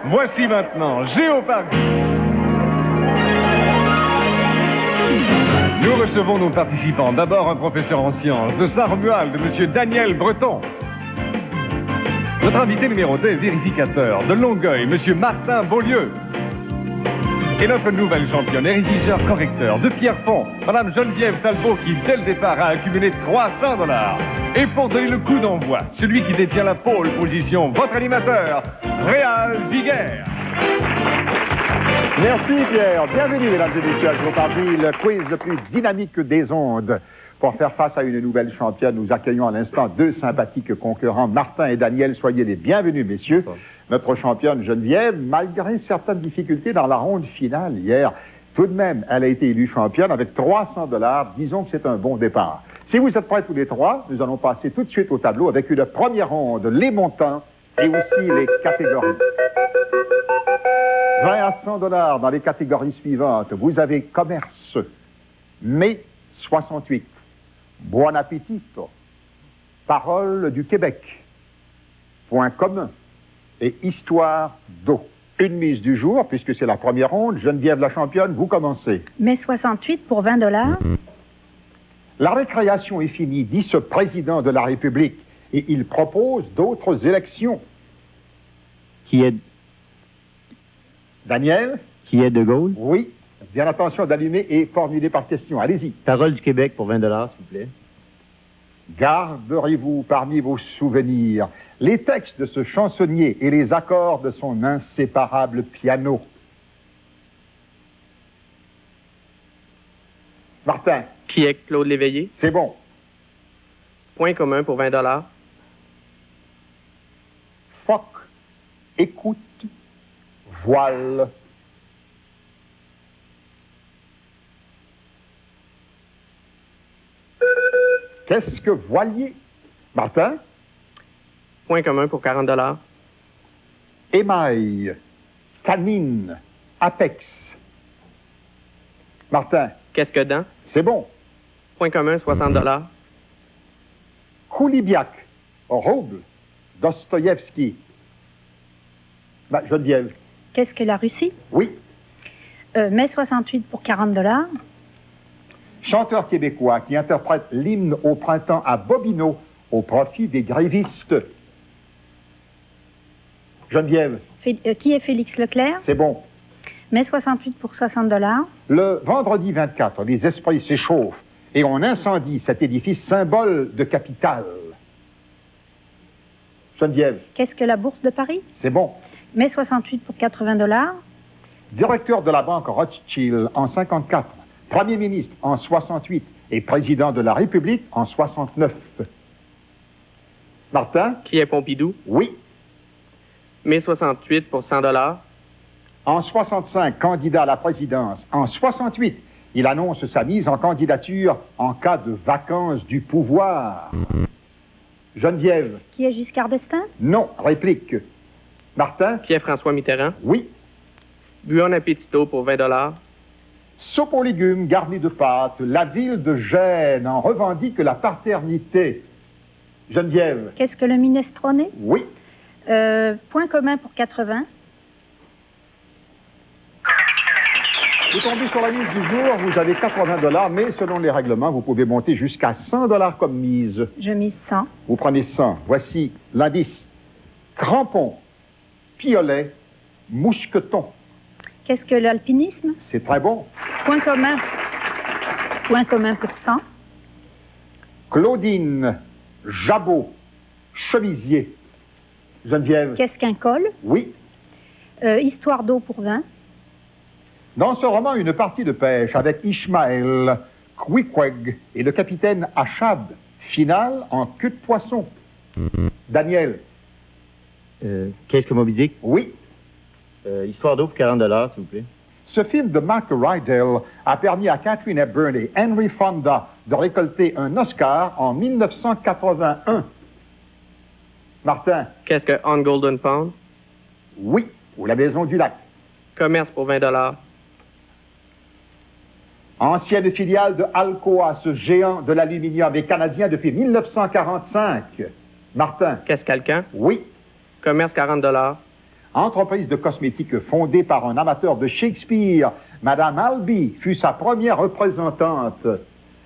Voici maintenant Géopardy. Nous recevons nos participants. D'abord un professeur en sciences de Saint-Romuald, M. Daniel Breton. Notre invité numéro 2 est vérificateur de Longueuil, M. Martin Beaulieu. Et notre nouvelle championne est réviseur correcteur de Pierrefonds, Mme Geneviève Talbot, qui dès le départ a accumulé $300. Et pour donner le coup d'envoi, celui qui détient la pole position, votre animateur, Réal Viguer. Merci Pierre. Bienvenue mesdames et messieurs à Géopardy, le quiz le plus dynamique des ondes. Pour faire face à une nouvelle championne, nous accueillons à l'instant deux sympathiques concurrents, Martin et Daniel. Soyez les bienvenus messieurs. Notre championne Geneviève, malgré certaines difficultés dans la ronde finale hier, tout de même, elle a été élue championne avec $300. Disons que c'est un bon départ. Si vous êtes prêts tous les trois, nous allons passer tout de suite au tableau avec une première ronde, les montants et aussi les catégories. 20 à $100 dans les catégories suivantes. Vous avez commerce, mai 68, buon appetito, parole du Québec, point commun et histoire d'eau. Une mise du jour, puisque c'est la première ronde. Geneviève la championne, vous commencez. Mai 68 pour $20. La récréation est finie, dit ce président de la République, et il propose d'autres élections. Qui est Daniel? Qui est De Gaulle? Oui. Bien attention d'allumer et formuler par question. Allez-y. Parole du Québec pour $20, s'il vous plaît. Garderez-vous parmi vos souvenirs les textes de ce chansonnier et les accords de son inséparable piano. Martin. Qui est Claude Léveillé? C'est bon. Point commun pour $20. Phoque, écoute, voile. Qu'est-ce que voilier? Martin? Point commun pour $40. Émail, canine, apex. Martin? Qu'est-ce que dent? C'est bon. Point commun, $60. Koulibiak, rouble, Dostoïevski. Geneviève? Qu'est-ce que la Russie? Oui. Mai 68 pour $40. Chanteur québécois qui interprète l'hymne au printemps à Bobino au profit des grévistes. Geneviève? Qui est Félix Leclerc? C'est bon. Mai 68 pour $60. Le vendredi 24, les esprits s'échauffent et on incendie cet édifice symbole de capitale. Geneviève? Qu'est-ce que la Bourse de Paris? C'est bon. Mai 68 pour $80. Directeur de la banque Rothschild en 54, Premier ministre en 68 et président de la République en 69. Martin? Qui est Pompidou? Oui. Mai 68 pour $100. En 65, candidat à la présidence. En 68, il annonce sa mise en candidature en cas de vacance du pouvoir. Geneviève? Qui est Giscard d'Estaing? Non. Réplique. Martin? Qui est François Mitterrand? Oui. Buon appetito pour $20. Soupe aux légumes garnie de pâtes, la ville de Gênes en revendique la paternité. Geneviève? Qu'est-ce que le minestrone? Oui. Point commun pour $80. Vous tombez sur la mise du jour, vous avez $80, mais selon les règlements, vous pouvez monter jusqu'à $100 comme mise. Je mise 100. Vous prenez 100. Voici l'indice. Crampon, piolet, mousqueton. Qu'est-ce que l'alpinisme? C'est très bon. Point commun. Point commun pour 100. Claudine, jabot, chemisier. Geneviève? Qu'est-ce qu'un col? Oui. Histoire d'eau pour 20. Dans ce roman, une partie de pêche avec Ishmael, Queequeg et le capitaine Achab. Finale en queue de poisson. Daniel? Qu'est-ce que Moby Dick? Oui. Histoire d'eau pour $40, s'il vous plaît. Ce film de Mark Rydell a permis à Katharine Hepburn et Henry Fonda de récolter un Oscar en 1981. Martin? Qu'est-ce que On Golden Pond? Oui. Ou la Maison du Lac. Commerce pour $20. Ancienne filiale de Alcoa, ce géant de l'aluminium est canadien depuis 1945. Martin? Qu'est-ce qu'Alcan? Oui. Commerce $40. Entreprise de cosmétiques fondée par un amateur de Shakespeare. Madame Albee fut sa première représentante.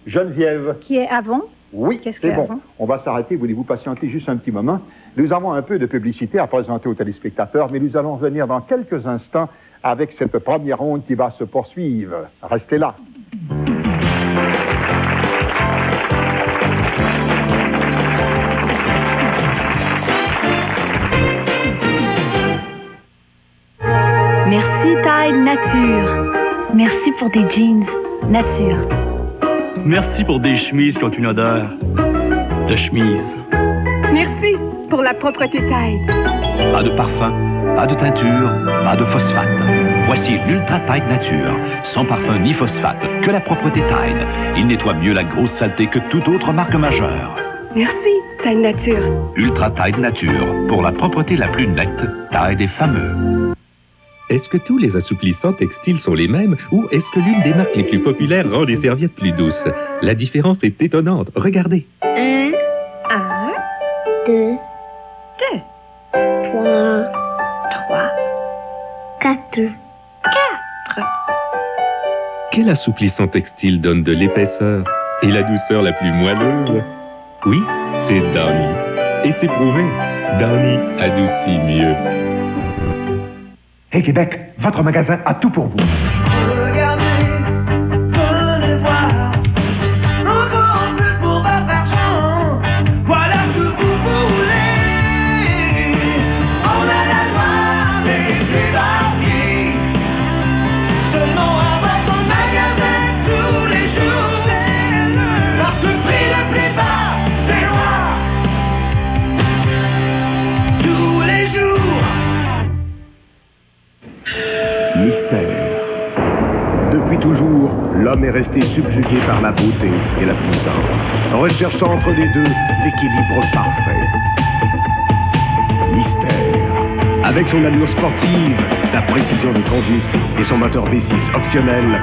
Geneviève. Qui est Avon? Oui, Qu'est-ce c'est que bon. Avon? On va s'arrêter. Voulez-vous patienter juste un petit moment? Nous avons un peu de publicité à présenter aux téléspectateurs, mais nous allons revenir dans quelques instants avec cette première ronde qui va se poursuivre. Restez là. Merci Tide Nature. Merci pour des jeans Nature. Merci pour des chemises qui ont une odeur de chemise. Merci pour la propreté Tide. Pas de parfum, pas de teinture, pas de phosphate. Voici l'Ultra Tide Nature. Sans parfum ni phosphate, que la propreté Tide. Il nettoie mieux la grosse saleté que toute autre marque majeure. Merci Tide Nature. Ultra Tide Nature. Pour la propreté la plus nette, Tide est fameux. Est-ce que tous les assouplissants textiles sont les mêmes ou est-ce que l'une des marques les plus populaires rend les serviettes plus douces? La différence est étonnante. Regardez. 1, 2, 3, 4. Quel assouplissant textile donne de l'épaisseur et la douceur la plus moelleuse? Oui, c'est Downy. Et c'est prouvé. Downy adoucit mieux. Hey Québec, votre magasin a tout pour vous. Regardez, venez voir, encore plus pour votre argent. Voilà ce que vous voulez. On a la joie des débarquer. Seulement à votre magasin tous les jours. Parce que le prix le plus bas, c'est roi. Tous les jours. Mystère. Depuis toujours, l'homme est resté subjugué par la beauté et la puissance, recherchant entre les deux l'équilibre parfait. Mystère. Avec son allure sportive, sa précision de conduite et son moteur V6 optionnel,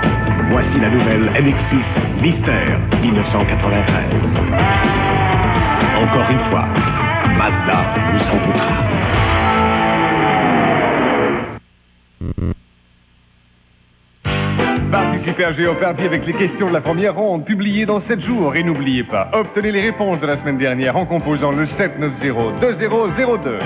voici la nouvelle MX-6 Mystère 1993. Encore une fois, Mazda nous envoûtera. Participez à Géopardy avec les questions de la première ronde, publiées dans 7 jours. Et n'oubliez pas, obtenez les réponses de la semaine dernière en composant le 790-2002.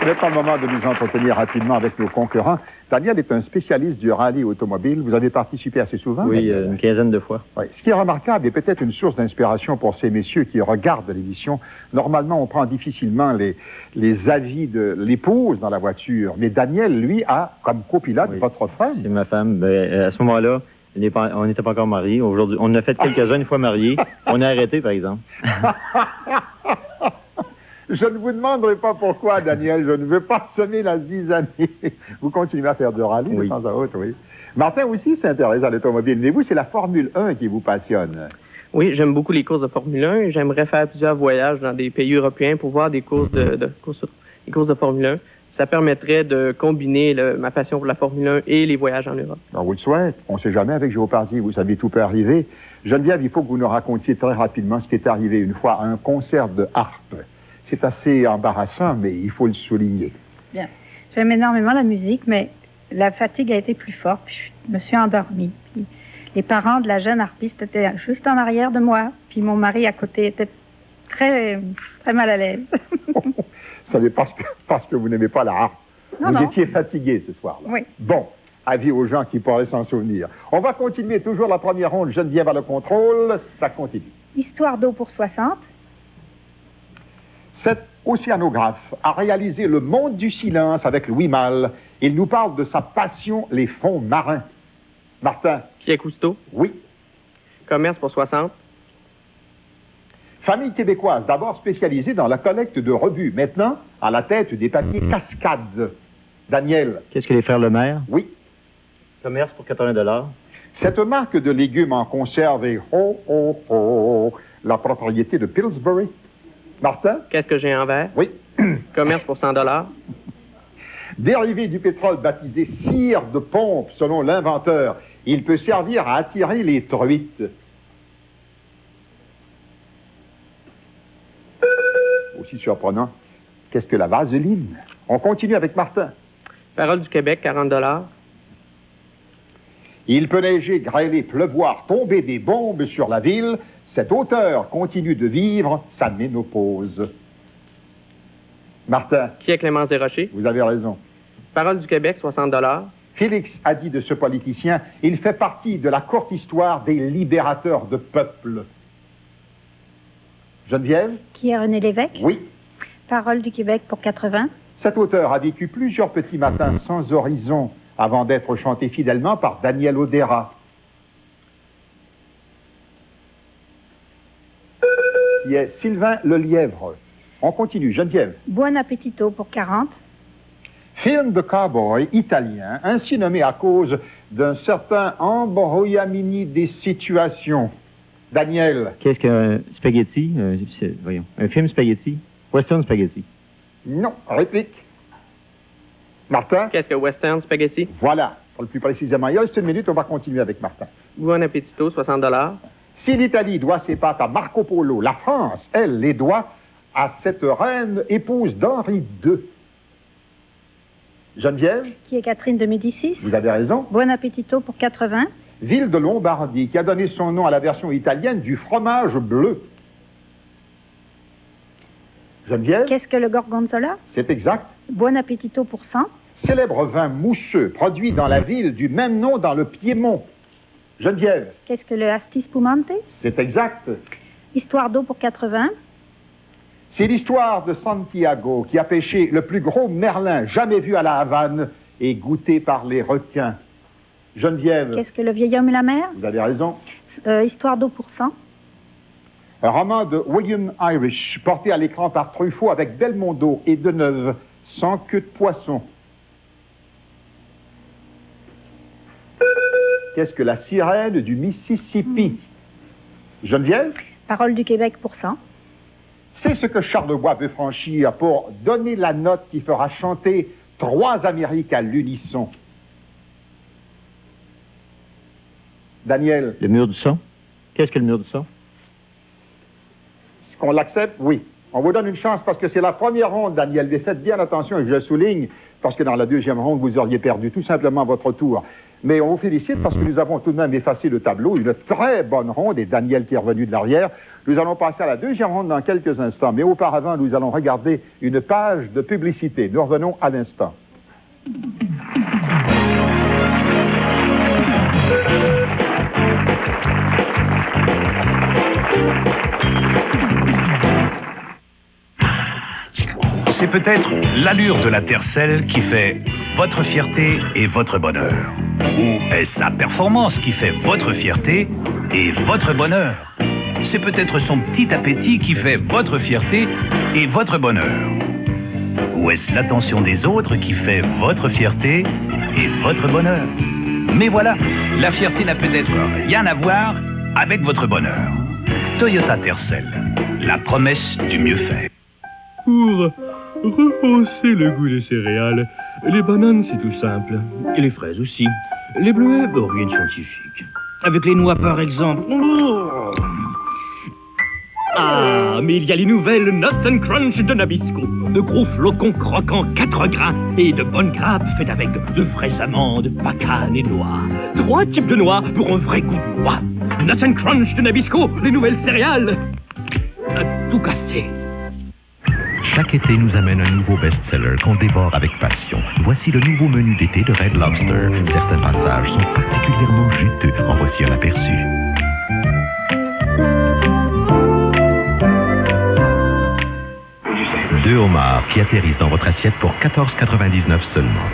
C'est pas le moment de nous entretenir rapidement avec nos concurrents. Daniel est un spécialiste du rallye automobile. Vous avez participé assez souvent? Oui, une quinzaine de fois. Oui. Ce qui est remarquable et peut-être une source d'inspiration pour ces messieurs qui regardent l'émission. Normalement, on prend difficilement les avis de l'épouse dans la voiture. Mais Daniel, lui, a comme copilote votre femme. C'est ma femme. À ce moment-là, on n'était pas encore mariés. Aujourd'hui, on a fait quelques-uns une fois mariés. On a arrêté, par exemple. Je ne vous demanderai pas pourquoi, Daniel. Je ne veux pas semer la zizanie. Vous continuez à faire du rallye de temps à autre, oui. Martin aussi s'intéresse à l'automobile. Mais vous, c'est la Formule 1 qui vous passionne. Oui, j'aime beaucoup les courses de Formule 1. J'aimerais faire plusieurs voyages dans des pays européens pour voir des courses des courses de Formule 1. Ça permettrait de combiner ma passion pour la Formule 1 et les voyages en Europe. On vous le souhaite. On ne sait jamais avec Géopardy. Vous savez, tout peut arriver. Geneviève, il faut que vous nous racontiez très rapidement ce qui est arrivé une fois à un concert de harpe. C'est assez embarrassant, mais il faut le souligner. Bien. J'aime énormément la musique, mais la fatigue a été plus forte, puis je me suis endormie. Puis les parents de la jeune harpiste étaient juste en arrière de moi, puis mon mari à côté était très, très mal à l'aise. Ça n'est pas parce que vous n'aimez pas la harpe. Vous étiez fatigué ce soir-là. Oui. Bon, avis aux gens qui pourraient s'en souvenir. On va continuer toujours la première ronde. Geneviève à le contrôle, ça continue. Histoire d'eau pour 60. Cet océanographe a réalisé Le Monde du silence avec Louis Malle. Il nous parle de sa passion, les fonds marins. Martin. Pierre Cousteau. Oui. Commerce pour 60. Famille québécoise, d'abord spécialisée dans la collecte de rebuts. Maintenant, à la tête des papiers cascades. Daniel. Qu'est-ce que les frères Lemaire? Oui. Commerce pour 80 $. Cette marque de légumes en conserve est la propriété de Pillsbury. Martin? Qu'est-ce que j'ai en verre? Oui. Commerce pour 100 $. Dérivé du pétrole baptisé cire de pompe, selon l'inventeur. Il peut servir à attirer les truites. aussi surprenant. Qu'est-ce que la vaseline? On continue avec Martin. Parole du Québec, 40 $. Il peut neiger, grêler, pleuvoir, tomber des bombes sur la ville. Cet auteur continue de vivre sa ménopause. Martin. Qui est Clémence Desrochers? Vous avez raison. Parole du Québec, 60 $. Félix a dit de ce politicien, il fait partie de la courte histoire des libérateurs de peuples. Geneviève? Qui est René Lévesque? Oui. Parole du Québec pour 80. Cet auteur a vécu plusieurs petits matins sans horizon avant d'être chanté fidèlement par Daniel Odera. Qui est Sylvain Lelièvre. On continue. Geneviève. Buon appetito pour 40. Film de cow-boy italien, ainsi nommé à cause d'un certain embrouillamini des situations. Daniel. Qu'est-ce qu'un spaghetti? Voyons. Un film spaghetti? Western spaghetti. Non. Réplique. Martin. Qu'est-ce que Western spaghetti? Voilà. Pour le plus précisément, il reste une minute, on va continuer avec Martin. Buon appetito, 60 $. Si l'Italie doit ses pattes à Marco Polo, la France, elle, les doit à cette reine épouse d'Henri II. Geneviève? Qui est Catherine de Médicis. Vous avez raison. Buon appetito pour 80. Ville de Lombardie, qui a donné son nom à la version italienne du fromage bleu. Geneviève? Qu'est-ce que le gorgonzola? C'est exact. Buon appetito pour 100. Célèbre vin mousseux, produit dans la ville du même nom dans le Piémont. Geneviève? Qu'est-ce que le asti spumante? C'est exact. Histoire d'eau pour 80. C'est l'histoire de Santiago qui a pêché le plus gros merlin jamais vu à la Havane et goûté par les requins. Geneviève? Qu'est-ce que le vieil homme et la mer? Vous avez raison. Histoire d'eau pour 100. Un roman de William Irish, porté à l'écran par Truffaut avec Belmondo et Deneuve, sans queue de poisson. Qu'est-ce que la sirène du Mississippi? Geneviève? Parole du Québec pour 100. C'est ce que Charlebois veut franchir pour donner la note qui fera chanter 3 Amériques à l'unisson. Daniel? Le mur du son? Qu'est-ce que le mur du son? Est-ce qu'on l'accepte? Oui. On vous donne une chance parce que c'est la première ronde, Daniel. Mais faites bien attention, et je le souligne, parce que dans la deuxième ronde, vous auriez perdu tout simplement votre tour. Mais on vous félicite parce que nous avons tout de même effacé le tableau. Une très bonne ronde, et Daniel qui est revenu de l'arrière. Nous allons passer à la deuxième ronde dans quelques instants. Mais auparavant, nous allons regarder une page de publicité. Nous revenons à l'instant. C'est peut-être l'allure de la tercelle qui fait votre fierté et votre bonheur. Ou est-ce sa performance qui fait votre fierté et votre bonheur? C'est peut-être son petit appétit qui fait votre fierté et votre bonheur. Ou est-ce l'attention des autres qui fait votre fierté et votre bonheur? Mais voilà, la fierté n'a peut-être rien à voir avec votre bonheur. Toyota Tercel, la promesse du mieux fait. Pour rehausser le goût des céréales, les bananes, c'est tout simple. Et les fraises aussi. Les bleuets, rien de scientifique. Avec les noix, par exemple. Ah, mais il y a les nouvelles Nuts and Crunch de Nabisco. De gros flocons croquants 4 grains et de bonnes grappes faites avec de fraises amandes, pacanes et noix. 3 types de noix pour un vrai goût de noix. Nuts and Crunch de Nabisco, les nouvelles céréales. À tout casser. Chaque été nous amène un nouveau best-seller qu'on dévore avec passion. Voici le nouveau menu d'été de Red Lobster. Certains passages sont particulièrement juteux. En voici un aperçu. Deux homards qui atterrissent dans votre assiette pour 14,99 seulement.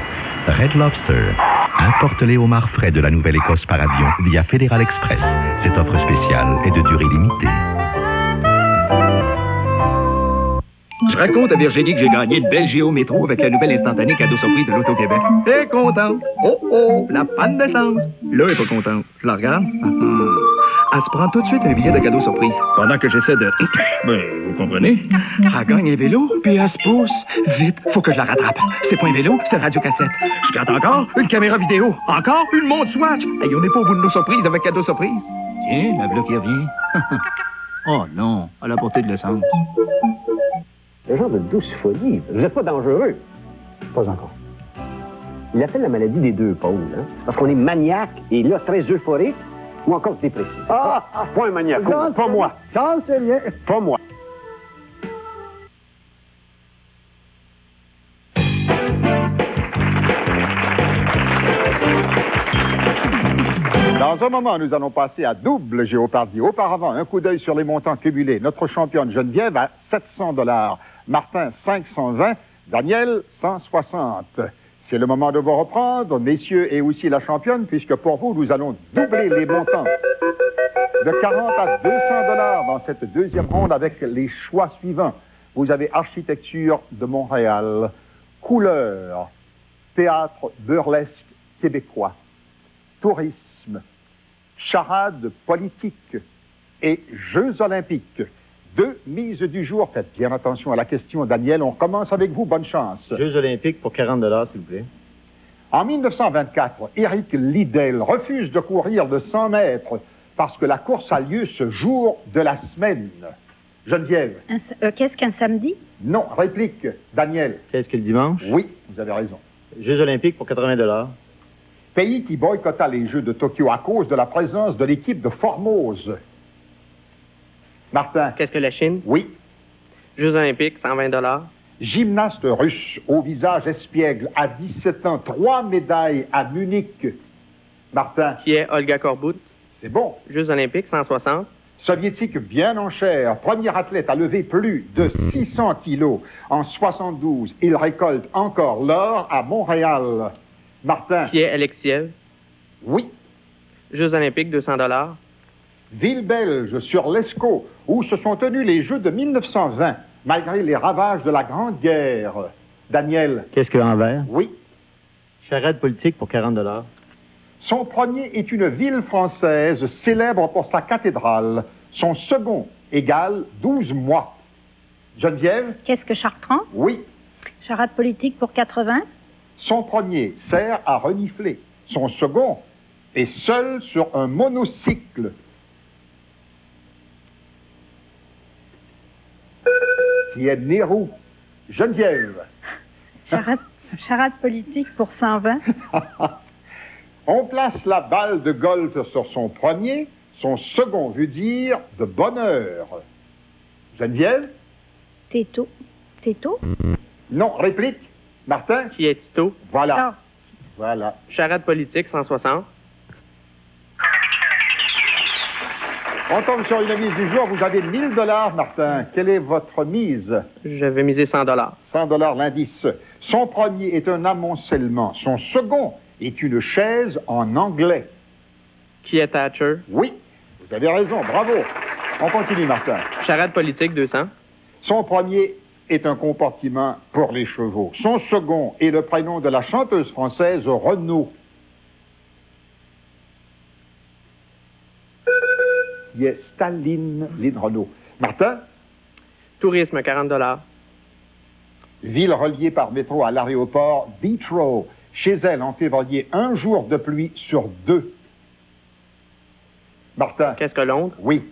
Red Lobster. Importe les homards frais de la Nouvelle-Écosse par avion via Fédéral Express. Cette offre spéciale est de durée limitée. Je raconte à Virginie que j'ai gagné de belles Géo Métro avec la nouvelle instantanée cadeau surprise de l'Auto-Québec. T'es contente? Oh oh, la panne d'essence. Là, elle est pas contente. Je la regarde. Elle se prend tout de suite un billet de cadeau surprise. Pendant que j'essaie de... Ben, vous comprenez? Elle gagne un vélo, puis elle se pousse. Vite, faut que je la rattrape. C'est pas un vélo, c'est un radiocassette. Je garde encore une caméra vidéo. Encore une montre Swatch. Hey, on n'est pas au bout de nos surprises avec cadeau surprise. Tiens, la bleue qui revient. Oh non, elle a porté de l'essence. Le genre de douce folie. Vous n'êtes pas dangereux. Pas encore. Il appelle la maladie des deux pôles. Hein? C'est parce qu'on est maniaque et là, très euphorique ou encore dépressif. Point maniaque. Pas moi. J'en sais rien. Pas moi. Dans un moment, nous allons passer à double Géopardy. Auparavant, un coup d'œil sur les montants cumulés. Notre championne Geneviève à 700 $, Martin 520, Daniel 160. C'est le moment de vous reprendre, messieurs, et aussi la championne, puisque pour vous, nous allons doubler les montants de 40 à 200 $ dans cette deuxième ronde avec les choix suivants. Vous avez architecture de Montréal, couleur, théâtre burlesque québécois, tourisme, charade politique et Jeux olympiques. 2 mises du jour. Faites bien attention à la question, Daniel. On commence avec vous. Bonne chance. Jeux olympiques pour 40 $, s'il vous plaît. En 1924, Éric Liddell refuse de courir de 100 mètres parce que la course a lieu ce jour de la semaine. Geneviève. Qu'est-ce qu'un samedi? Non. Réplique. Daniel. Qu'est-ce que le dimanche? Oui, vous avez raison. Jeux olympiques pour 80 $. Pays qui boycotta les Jeux de Tokyo à cause de la présence de l'équipe de Formose. Martin. Qu'est-ce que la Chine? Oui. Jeux olympiques, 120 $. Gymnaste russe au visage espiègle, à 17 ans, 3 médailles à Munich. Martin. Qui est Olga Korbut? C'est bon. Jeux olympiques, 160. Soviétique bien en chair, premier athlète à lever plus de 600 kilos. En 72, il récolte encore l'or à Montréal. Martin. Qui est Alexiev? Oui. Jeux olympiques, 200 $. Ville belge sur l'Escaut, où se sont tenus les Jeux de 1920, malgré les ravages de la Grande Guerre. Daniel. Qu'est-ce que Anvers? Oui. Charade politique pour 40 $. Son premier est une ville française célèbre pour sa cathédrale. Son second égale 12 mois. Geneviève. Qu'est-ce que Chartrand? Oui. Charade politique pour 80. Son premier sert à renifler. Son second est seul sur un monocycle. Qui est Nérou. Geneviève. Charade politique pour 120. On place la balle de golf sur son premier. Son second veut dire de bonheur. Geneviève. Této. Této? Non, réplique. Martin. Qui est Tito? Voilà. Voilà. Charade politique, 160. On tombe sur une mise du jour. Vous avez 1000 $, Martin. Quelle est votre mise? J'avais misé 100 $. 100 $ l'indice. Son premier est un amoncellement. Son second est une chaise en anglais. Qui est Thatcher? Oui, vous avez raison. Bravo. On continue, Martin. Charade politique, 200. Son premier est un compartiment pour les chevaux. Son second est le prénom de la chanteuse française Renaud. Qui est Staline Lynn Renaud. Martin? Tourisme, 40 $. Ville reliée par métro à l'aéroport d'Heathrow. Chez elle, en février, 1 jour de pluie sur 2. Martin? Qu'est-ce que Londres? Oui.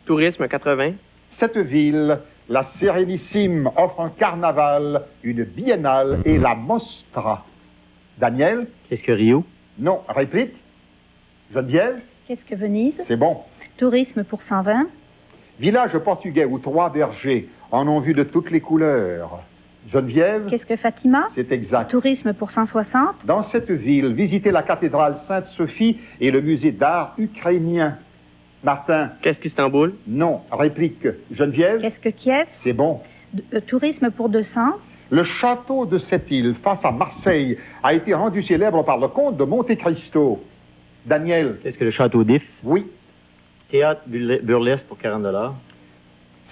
Tourisme, 80. Cette ville, la Sérénissime, offre un carnaval, une biennale et la Mostra. Daniel? Qu'est-ce que Rio? Non. Réplique? Geneviève? Qu'est-ce que Venise? C'est bon. Tourisme pour 120. Village portugais où 3 bergers en ont vu de toutes les couleurs. Geneviève? Qu'est-ce que Fatima? C'est exact. Tourisme pour 160. Dans cette ville, visitez la cathédrale Sainte-Sophie et le musée d'art ukrainien. Martin? Qu'est-ce qu'Istanbul? Non. Réplique. Geneviève? Qu'est-ce que Kiev? C'est bon. Tourisme pour 200. Le château de cette île, face à Marseille, a été rendu célèbre par le comte de Monte Cristo. Daniel? Qu'est-ce que le château d'If? Oui. Théâtre burlesque pour 40 $.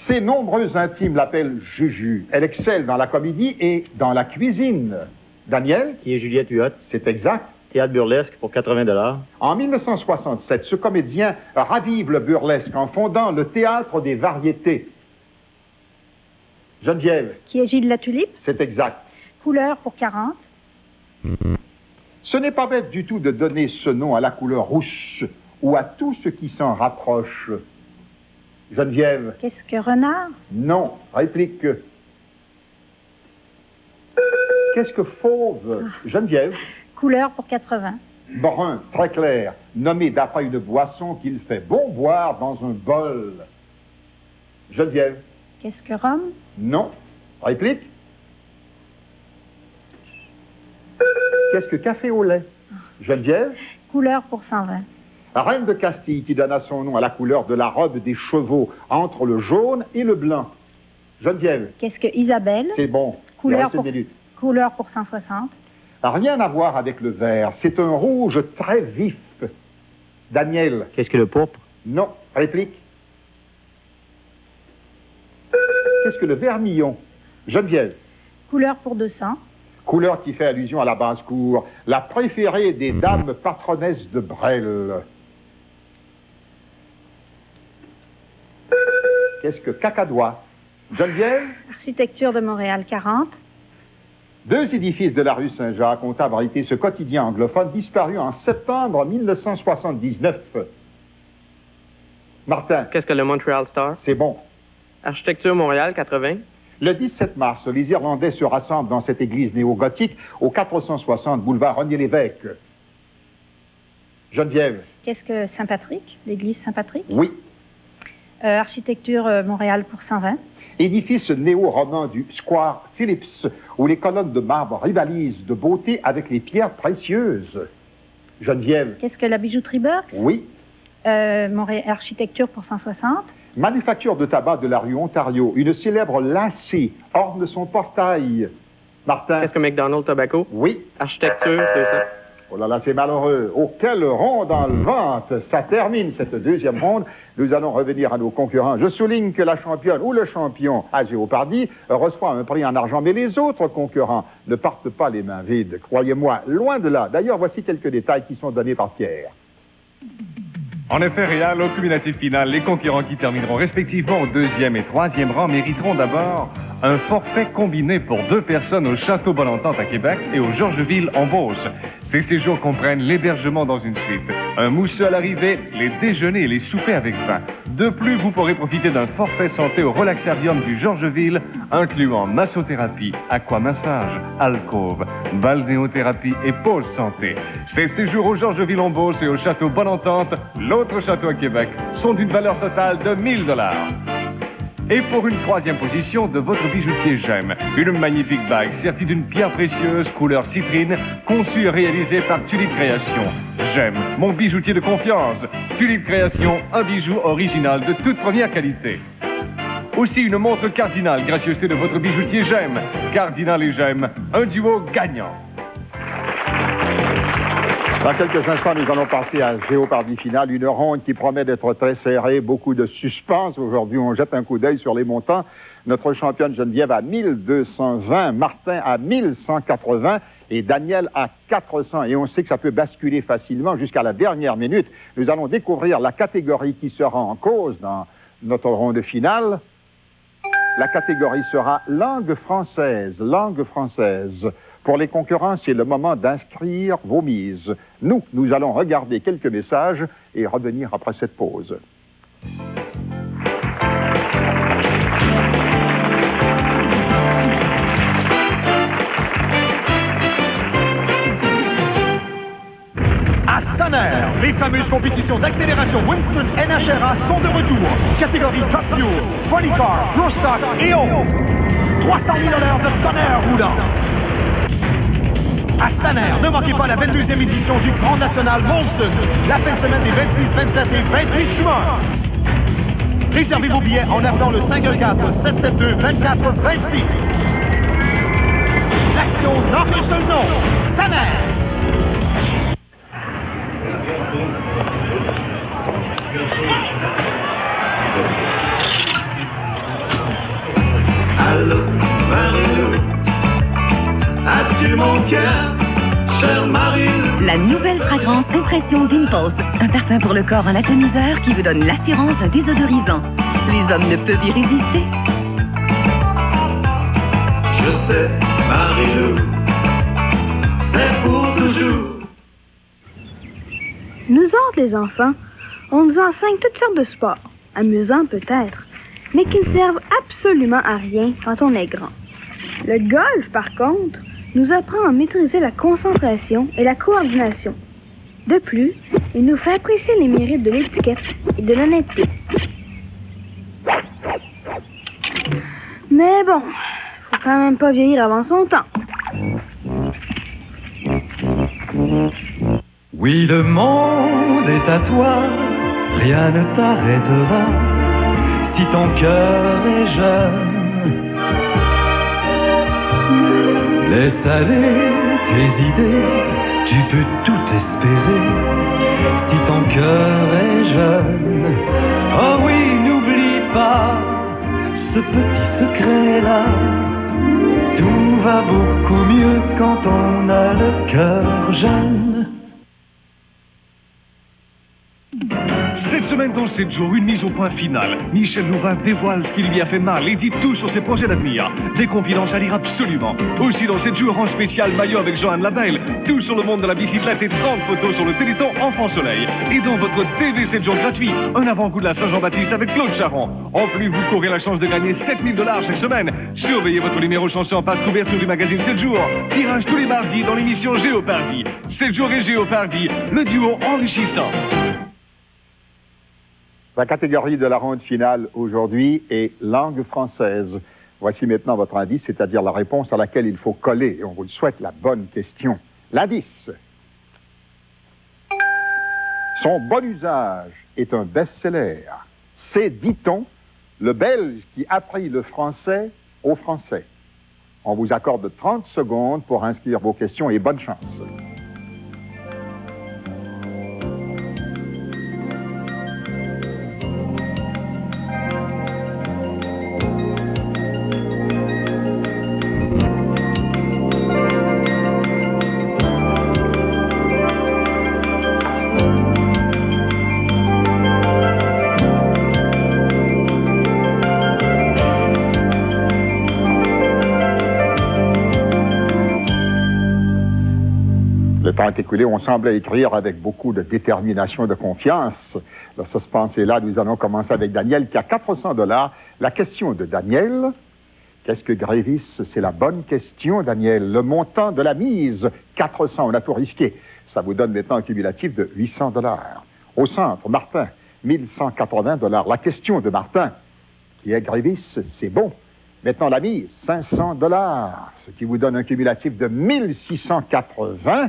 Ses nombreux intimes l'appellent Juju. Elle excelle dans la comédie et dans la cuisine. Daniel? Qui est Juliette Huot? C'est exact. Théâtre burlesque pour 80 $. En 1967, ce comédien ravive le burlesque en fondant le Théâtre des Variétés. Geneviève? Qui est Gilles Latulipe? C'est exact. Couleur pour 40. Ce n'est pas bête du tout de donner ce nom à la couleur rousse ou à tout ce qui s'en rapproche. Geneviève? Qu'est-ce que Renard? Non. Réplique. Qu'est-ce que fauve, Geneviève? Couleur pour 80. Brun, très clair, nommé d'après une boisson qu'il fait bon boire dans un bol. Geneviève? Qu'est-ce que rhum? Non. Réplique? Qu'est-ce que café au lait? Geneviève? Couleur pour 120. La reine de Castille qui donna son nom à la couleur de la robe des chevaux entre le jaune et le blanc. Geneviève? Qu'est-ce que Isabelle? C'est bon. Couleur Il reste une minute. Couleur pour 160. Rien à voir avec le vert. C'est un rouge très vif. Daniel? Qu'est-ce que le pourpre? Non. Réplique? Qu'est-ce que le vermillon? Geneviève? Couleur pour 200. Couleur qui fait allusion à la basse-cour. La préférée des dames patronesses de Brel. Qu'est-ce que cacadois? Geneviève? Architecture de Montréal, 40. 2 édifices de la rue Saint-Jacques ont abrité ce quotidien anglophone disparu en septembre 1979. Martin? Qu'est-ce que le Montreal Star? C'est bon. Architecture Montréal, 80. Le 17 mars, les Irlandais se rassemblent dans cette église néo-gothique au 460 boulevard René-Lévesque. Geneviève? Qu'est-ce que Saint-Patrick? L'église Saint-Patrick? Oui. Architecture Montréal pour 120. Édifice néo-roman du Square Phillips, où les colonnes de marbre rivalisent de beauté avec les pierres précieuses. Geneviève? Qu'est-ce que la bijouterie Burks? Oui. Architecture pour 160. Manufacture de tabac de la rue Ontario, une célèbre lacée orne son portail. Martin? Qu'est-ce que McDonald's Tobacco? Oui. Architecture, c'est ça. Oh là là, c'est malheureux. Oh, quelle ronde en vente! Ça termine cette deuxième ronde. Nous allons revenir à nos concurrents. Je souligne que la championne ou le champion à Géopardy reçoit un prix en argent, mais les autres concurrents ne partent pas les mains vides. Croyez-moi, loin de là. D'ailleurs, voici quelques détails qui sont donnés par Pierre. En effet, Réal, au cumulatif final, les concurrents qui termineront respectivement au 2e et 3e rang mériteront d'abord un forfait combiné pour 2 personnes au Château Bonne-Entente à Québec et au Georgeville en Beauce. Ces séjours comprennent l'hébergement dans une suite, un mousseux à l'arrivée, les déjeuners et les soupers avec vin. De plus, vous pourrez profiter d'un forfait santé au Relaxarium du Georgeville, incluant massothérapie, aquamassage, alcôve, balnéothérapie et pôle santé. Ces séjours au Georgeville en Beauce et au Château Bonne-Entente, l'autre château à Québec, sont d'une valeur totale de 1 000 $. Et pour une 3e position de votre bijoutier J'aime, une magnifique bague sertie d'une pierre précieuse couleur citrine, conçue et réalisée par Tulipe Création. J'aime, mon bijoutier de confiance. Tulipe Création, un bijou original de toute première qualité. Aussi une montre Cardinal, gracieuseté de votre bijoutier J'aime. Cardinal et J'aime, un duo gagnant. Dans quelques instants, nous allons passer à Géopardy finale, une ronde qui promet d'être très serrée, beaucoup de suspense. Aujourd'hui, on jette un coup d'œil sur les montants. Notre championne Geneviève à 1220, Martin à 1180 et Daniel à 400. Et on sait que ça peut basculer facilement jusqu'à la dernière minute. Nous allons découvrir la catégorie qui sera en cause dans notre ronde finale. La catégorie sera langue française, langue française. Pour les concurrents, c'est le moment d'inscrire vos mises. Nous allons regarder quelques messages et revenir après cette pause. À Sanner, les fameuses compétitions d'accélération Winston NHRA sont de retour. Catégorie Top Fuel, Funny Car, Pro Stock et autres. 300 000 $ de tonnerre roulant. À Sanner, ne manquez pas la 22e édition du Grand National Molson, la fin de semaine des 26, 27 et 28 juin. Réservez vos billets en appelant le 514-772-2426. L'action n'a qu'un seul nom, Sanner. Allô, Marie-Lou, as-tu mon cœur, chère Marie-Lou? La nouvelle fragrance Impression Dimples, un parfum pour le corps en atomiseur qui vous donne l'assurance d'un désodorisant. Les hommes ne peuvent y résister. Je sais, Marie-Lou, c'est pour toujours. Nous autres, les enfants, on nous enseigne toutes sortes de sports, amusants peut-être, mais qui ne servent absolument à rien quand on est grand. Le golf, par contre, nous apprend à maîtriser la concentration et la coordination. De plus, il nous fait apprécier les mérites de l'étiquette et de l'honnêteté. Mais bon, faut quand même pas vieillir avant son temps. Oui, le monde est à toi, rien ne t'arrêtera si ton cœur est jeune. Laisse aller tes idées, tu peux tout espérer si ton cœur est jeune. Oh oui, n'oublie pas ce petit secret-là, tout va beaucoup mieux quand on a le cœur jeune. Cette semaine dans 7 jours, une mise au point finale. Michel Louvain dévoile ce qui lui a fait mal et dit tout sur ses projets d'avenir. Des confidences à lire absolument. Aussi dans 7 jours, en spécial maillot avec Joanne Labelle. Tout sur le monde de la bicyclette et 30 photos sur le Téléthon Enfant Soleil. Et dans votre TV 7 jours gratuit, un avant-goût de la Saint-Jean-Baptiste avec Claude Charon. En plus, vous courez la chance de gagner 7 000 $ chaque semaine. Surveillez votre numéro chanson en passe couverture du magazine 7 jours. Tirage tous les mardis dans l'émission Géopardy. 7 jours et Géopardy, le duo enrichissant. La catégorie de la ronde finale aujourd'hui est langue française. Voici maintenant votre indice, c'est-à-dire la réponse à laquelle il faut coller. Et on vous le souhaite, la bonne question. L'indice. Son bon usage est un best-seller. C'est, dit-on, le Belge qui apprit le français aux Français. On vous accorde 30 secondes pour inscrire vos questions et bonne chance. Le temps est écoulé, on semblait écrire avec beaucoup de détermination et de confiance. Le suspense est là, nous allons commencer avec Daniel qui a 400 $. La question de Daniel, qu'est-ce que Grévis? C'est la bonne question, Daniel. Le montant de la mise, 400, on a tout risqué. Ça vous donne maintenant un cumulatif de 800 $. Au centre, Martin, 1180 $. La question de Martin, qui est Grévis, c'est bon. Maintenant la mise, 500 $, ce qui vous donne un cumulatif de 1680.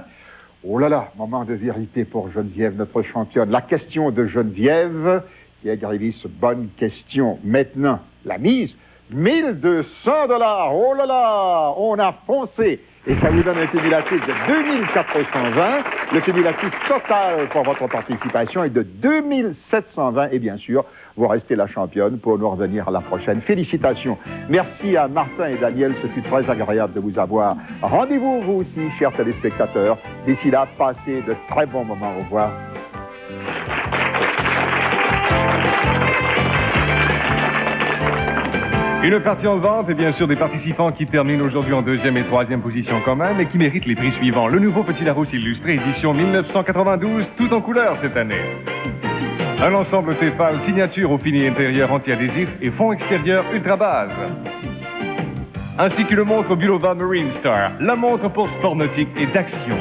Oh là là, moment de vérité pour Geneviève, notre championne. La question de Geneviève, qui est Grévis, bonne question. Maintenant, la mise, 1200 $. Oh là là, on a foncé. Et ça vous donne un cumulatif de 2420. Le cumulatif total pour votre participation est de 2720. Et bien sûr, vous restez la championne pour nous revenir à la prochaine. Félicitations. Merci à Martin et Daniel. Ce fut très agréable de vous avoir. Rendez-vous, vous aussi, chers téléspectateurs. D'ici là, passez de très bons moments. Au revoir. Une partie en vente et bien sûr des participants qui terminent aujourd'hui en 2e et 3e position quand même et qui méritent les prix suivants. Le nouveau Petit Larousse illustré édition 1992, tout en couleur cette année. Un ensemble Tefal signature au fini intérieur anti-adhésif et fond extérieur ultra base. Ainsi qu'une montre Bulova Marine Star, la montre pour sport nautique et d'action.